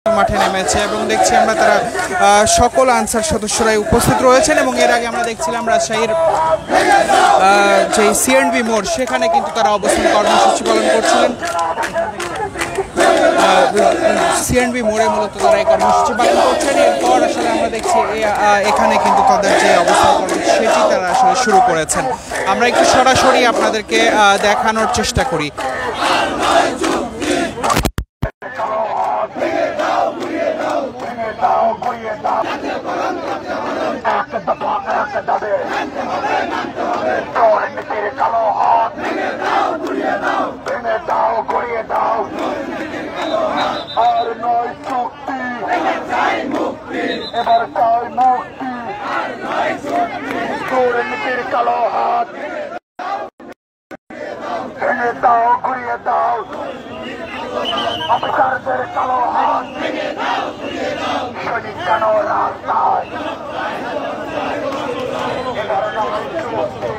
মাঠে নেমেছে এবং দেখছি আমরা তারা সকল আনসার সদস্যরাই উপস্থিত রয়েছেন এবং এর আগে আমরা দেখছিলাম রাজশাহীর যে সিএনবি মোড় সেখানে কিন্তু তারা অবস্থান কর্মসূচি পালন করছিলেন। সিএনবি মোড়ে মূলত তারা এই কর্মসূচি পালন করছেন। এরপর আসলে আমরা দেখছি এখানে কিন্তু তাদের যে অবস্থান কর্মসূচি সেটি তারা আসলে শুরু করেছেন। আমরা একটু সরাসরি আপনাদেরকে দেখানোর চেষ্টা করি। এবার চাই মুক্তি, দুর্নীতির কালো হাত ভেঙে দাও, ঘুরিয়ে দাও, অফিসারদের কালো হাত, সৈনিক কেন রাস্তায়, এবার নয় মুক্তি,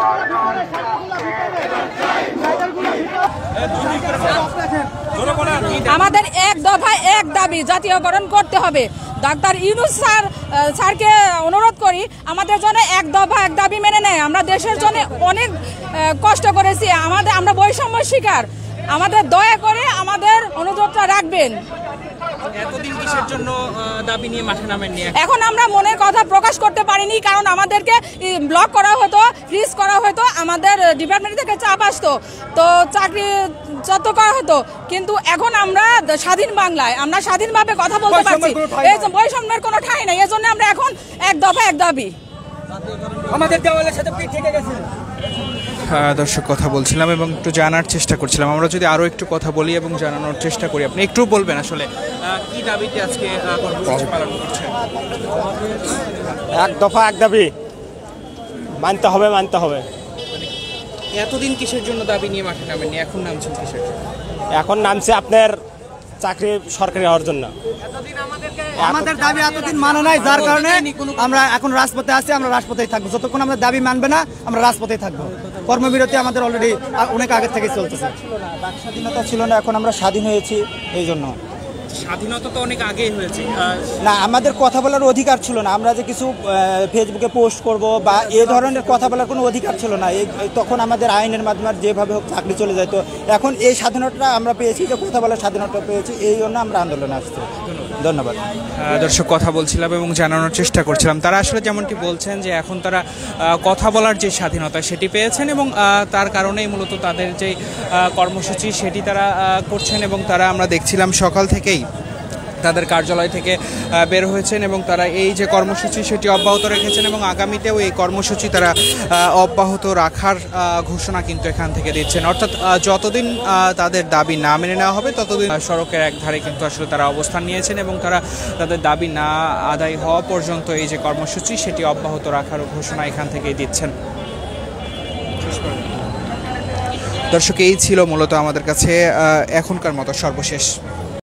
আর নয় আমাদের এক দফায় এক দাবি জাতীয়করণ করতে হবে। ডাক্তার ইউনূস স্যারকে অনুরোধ করি আমাদের জন্য এক দফা এক দাবি মেনে নেয়। আমরা দেশের জন্য অনেক কষ্ট করেছি, আমরা বৈষম্য শিকার, আমাদের দয়া করে আমাদের অনুরোধটা রাখবেন। এতদিন কিসের জন্য দাবি নিয়ে মাঠে নামেননি? এখন আমরা মনের কথা প্রকাশ করতে পারিনি, কারণ আমাদেরকে ব্লক করা হতো, ফ্রিজ করা হতো, আমাদের ডিপার্টমেন্ট থেকে চাপ আসতো, তো চাকরি যত করা হতো। কিন্তু এখন আমরা স্বাধীন বাংলায়, আমরা স্বাধীনভাবে কথা বলতে পারছি, এই বৈষম্যের কোনো ঠাঁই নেই। এজন্য আমরা এখন এক দফা এক দাবি। আমাদের দেওয়ালের সাথে ঠিক গেছে। দর্শক কথা বলছিলাম এবং একটু জানার চেষ্টা করছিলাম। আমরা যদি আরো একটু কথা বলি এবং জানানোর চেষ্টা করি, আপনি একটু বলবেন আসলে কি দাবিতে আজকে কর্মসূচি পালন করছেন? এক দফা এক দাবি মানতে হবে, মানতে হবে। এতদিন কিসের জন্য দাবি নিয়ে মাঠে নামেননি, এখন নামছেন কিসের জন্য? এখন নামছে আপনার চাকরি সরকারি হওয়ার জন্য। আমাদের দাবি এতদিন মানে নাই, যার কারণে আমরা এখন রাজপথে আছি, আমরা রাজপথেই থাকবো। যতক্ষণ আমাদের দাবি মানবে না আমরা রাজপথেই থাকবো। কর্মবিরতি আমাদের অলরেডি অনেক আগে থেকে চলতেছে। স্বাধীনতা ছিল না, এখন আমরা স্বাধীন হয়েছি। এই জন্য স্বাধীনতা তো অনেক আগেই হয়েছে না, আমাদের কথা বলার অধিকার ছিল না। আমরা যে কিছু ফেসবুকে পোস্ট করব বা এ ধরনের কথা বলার কোনো অধিকার ছিল না। তখন আমাদের আইনের মাধ্যমে যেভাবে হোক চাকরি চলে যেত। এখন এই স্বাধীনতা আমরা পেয়েছি, যে কথা বলার স্বাধীনতা পেয়েছি, এই জন্য আমরা আন্দোলনে আসছি। ধন্যবাদ। দর্শক কথা বলছিলাম এবং জানানোর চেষ্টা করছিলাম, তারা আসলে যেমনটি বলছেন যে এখন তারা কথা বলার যে স্বাধীনতা সেটি পেয়েছেন এবং তার কারণেই মূলত তাদের যে কর্মসূচি সেটি তারা করছেন এবং তারা আমরা দেখছিলাম সকাল থেকেই তাদের কার্যালয় থেকে বের হয়েছেন এবং তারা এই যে কর্মসূচি সেটি অব্যাহত রেখেছেন এবং আগামীতেও এই কর্মসূচি তারা অব্যাহত রাখার ঘোষণা কিন্তু এখান থেকে দিচ্ছেন। অর্থাৎ যতদিন তাদের দাবি না মেনে নেওয়া হবে ততদিন সড়কের একধারে কিন্তু আসলে তারা অবস্থান নিয়েছেন এবং তারা তাদের দাবি না আদায় হওয়া পর্যন্ত এই যে কর্মসূচি সেটি অব্যাহত রাখার ঘোষণা এখান থেকেই দিচ্ছেন। দর্শক এই ছিল মূলত আমাদের কাছে এখনকার মতো সর্বশেষ।